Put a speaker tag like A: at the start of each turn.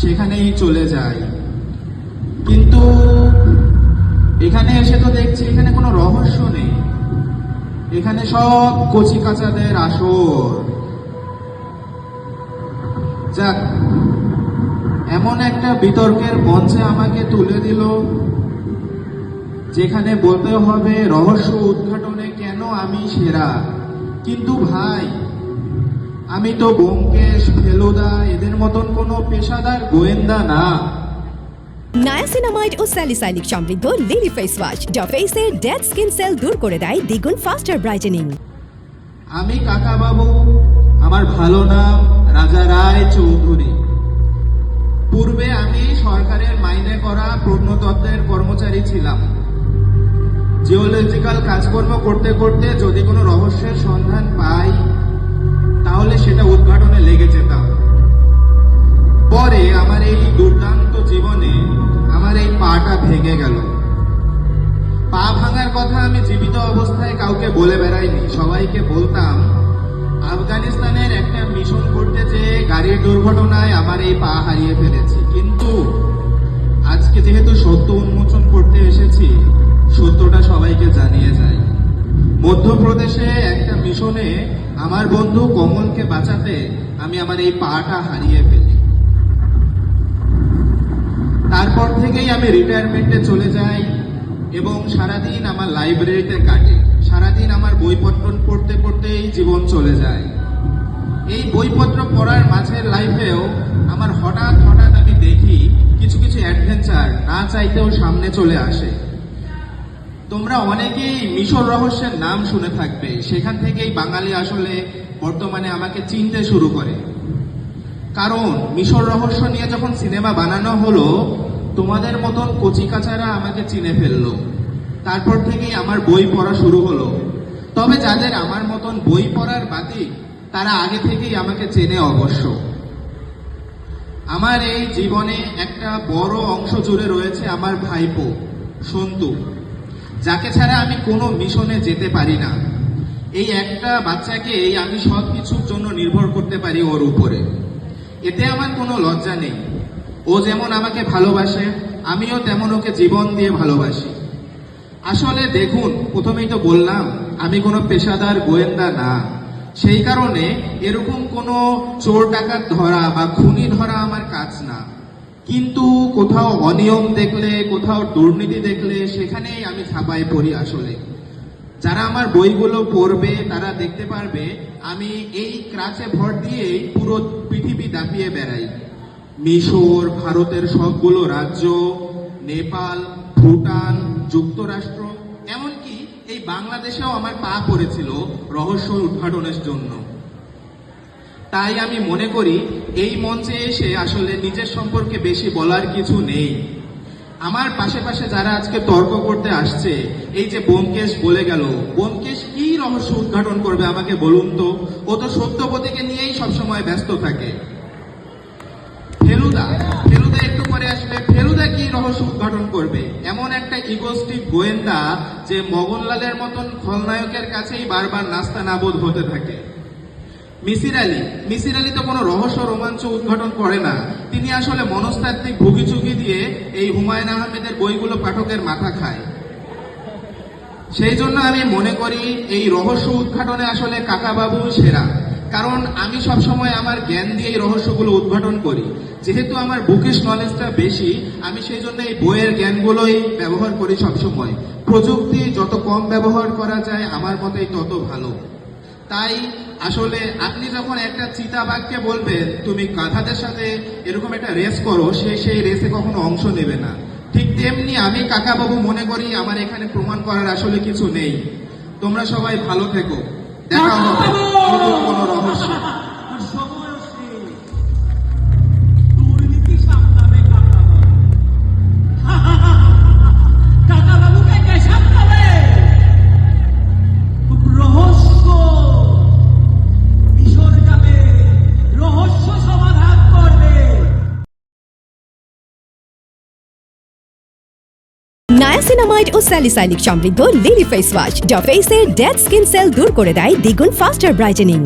A: সেখানেই চলে যাই। কিন্তু এখানে এসে তো দেখছি এখানে কোনো রহস্য নেই, এখানে সব কচি কাচাদের আসর। যাক, এমন একটা বিতর্কের মঞ্চে আমাকে তুলে দিল যেখানে বলতে হবে রহস্য উদ্ঘাটনে কেন আমি সেরা। কিন্তু ভাই, আমি তো ব্যোমকেশ, ফেলুদা এদের মতন কোনো পেশাদার গোয়েন্দা না।
B: নায়াসিনামাইড ও স্যালিসাইলিক সমৃদ্ধ লিলি ফেস ওয়াশ যা ফেসের ডেড স্কিন সেল দূর করে দেয় দ্বিগুণ ফাস্টার ব্রাইটেনিং।
A: আমি কাকা বাবু, আমার ভালো নাম রাজা রায় চৌধুরী। পূর্বে আমি সরকারের মাইনে করা প্রত্নতত্ত্বের কর্মচারী ছিলাম। জিওলজিক্যাল কাজকর্ম করতে করতে যদি কোনো রহস্যের সন্ধান পাই তাহলে সেটা উদ্ঘাটনে লেগে যেতাম। পরে আমার এই দুর্দান্ত জীবনে আমার এই পাটা ভেঙে গেল। পা ভাঙার কথা আমি জীবিত অবস্থায় কাউকে বলে বেড়াইনি, সবাইকে বলতাম আফগানিস্তানের একটা মিশন করতে যেয়ে গাড়ির দুর্ঘটনায় আমার এই পা হারিয়ে ফেলেছি। কিন্তু আজকে যেহেতু সত্য উন্মোচন করতে এসেছি, সত্যটা সবাইকে জানিয়ে যাই। মধ্যপ্রদেশে একটা মিশনে আমার বন্ধু কমলকে বাঁচাতে আমি আমার এই পাটা হারিয়ে ফেলি। তারপর থেকেই আমি রিটায়ারমেন্টে চলে যাই এবং সারাদিন আমার লাইব্রেরিতে কাটে। সারাদিন আমার বইপত্র পড়তে পড়তেই জীবন চলে যায়। এই বইপত্র পড়ার মাঝের লাইফেও আমার হঠাৎ হঠাৎ আমি দেখি কিছু কিছু অ্যাডভেঞ্চার না চাইতেও সামনে চলে আসে। তোমরা অনেকেই মিশর রহস্যের নাম শুনে থাকবে, সেখান থেকেই বাঙালি আসলে বর্তমানে আমাকে চিনতে শুরু করে। কারণ মিশর রহস্য নিয়ে যখন সিনেমা বানানো হলো, তোমাদের মতন কচিকাচারা আমাকে চিনে ফেললো। তারপর থেকেই আমার বই পড়া শুরু হলো। তবে যাদের আমার মতন বই পড়ার বাতিক, তারা আগে থেকেই আমাকে চেনে অবশ্য। আমার এই জীবনে একটা বড় অংশ জুড়ে রয়েছে আমার ভাইপো সন্তু, যাকে ছাড়া আমি কোনো মিশনে যেতে পারি না। এই একটা বাচ্চাকে আমি সব কিছুর জন্য নির্ভর করতে পারি ওর উপরে। এতে আমার কোনো লজ্জা নেই। ও যেমন আমাকে ভালোবাসে, আমিও তেমন ওকে জীবন দিয়ে ভালোবাসি। আসলে দেখুন, প্রথমেই তো বললাম আমি কোনো পেশাদার গোয়েন্দা না। সেই কারণে এরকম কোনো চোর ডাকাত ধরা বা খুনি ধরা আমার কাজ না। কিন্তু কোথাও অনিয়ম দেখলে, কোথাও দুর্নীতি দেখলে সেখানেই আমি ঝাঁপায় পড়ি। আসলে যারা আমার বইগুলো পড়বে তারা দেখতে পারবে আমি এই ক্রাচে ভর দিয়েই পুরো পৃথিবী দাপিয়ে বেড়াই। মিশর, ভারতের সবগুলো রাজ্য, নেপাল, ভুটান, যুক্তরাষ্ট্র, এমনকি এই বাংলাদেশেও আমার পা পড়েছিল রহস্য উদ্ঘাটনের জন্য। তাই আমি মনে করি এই মঞ্চে এসে আসলে নিজের সম্পর্কে বেশি বলার কিছু নেই। আমার পাশে পাশে যারা আজকে তর্ক করতে আসছে, এই যে ব্যোমকেশ বলে গেল, ব্যোমকেশ কি রহস্য উদ্ঘাটন করবে আমাকে বলুন তো? ও তো সত্যপতিকে নিয়েই সবসময় ব্যস্ত থাকে। ফেলুদা একটু পরে আসবে, ফেলুদা কি রহস্য উদ্ঘাটন করবে? এমন একটা ইগোস্টিক গোয়েন্দা যে মগনলালের মতন খলনায়কের কাছেই বারবার নাস্তা নাবোধ হতে থাকে। মিসির আলী তো কোনো রহস্য রোমাঞ্চ উদ্ঘাটন করে না। তিনি আসলে মনস্তাত্ত্বিক ভুগিচুগি দিয়ে এই হুমায়ুন আহমেদের বইগুলো পাঠকের মাথা খায়। সেই জন্য আমি মনে করি এই রহস্য উদ্ঘাটনে আসলে কাকাবাবু সেরা। কারণ আমি সবসময় আমার জ্ঞান দিয়ে এই রহস্যগুলো উদ্ঘাটন করি। যেহেতু আমার বুকিশ নলেজটা বেশি, আমি সেই জন্য এই বইয়ের জ্ঞানগুলোই ব্যবহার করি সবসময়। প্রযুক্তি যত কম ব্যবহার করা যায় আমার মতেই তত ভালো। তাই আসলে আপনি যখন একটা চিতাবাঘকে বলবেন তুমি গাধাদের সাথে এরকম একটা রেস করো, সে সেই রেসে কখনো অংশ নেবে না। ঠিক তেমনি আমি কাকাবাবু মনে করি আমার এখানে প্রমাণ করার আসলে কিছু নেই। তোমরা সবাই ভালো থেকো, দেখা হবে নতুন কোনো রহস্য।
B: নায়াসিনামাইড ও স্যালিসাইলিক সমৃদ্ধ লিলি ফেস ওয়াশ যা ফেসের ডেড স্কিন সেল দূর করে দেয় দ্বিগুণ ফাস্টার ব্রাইটেনিং।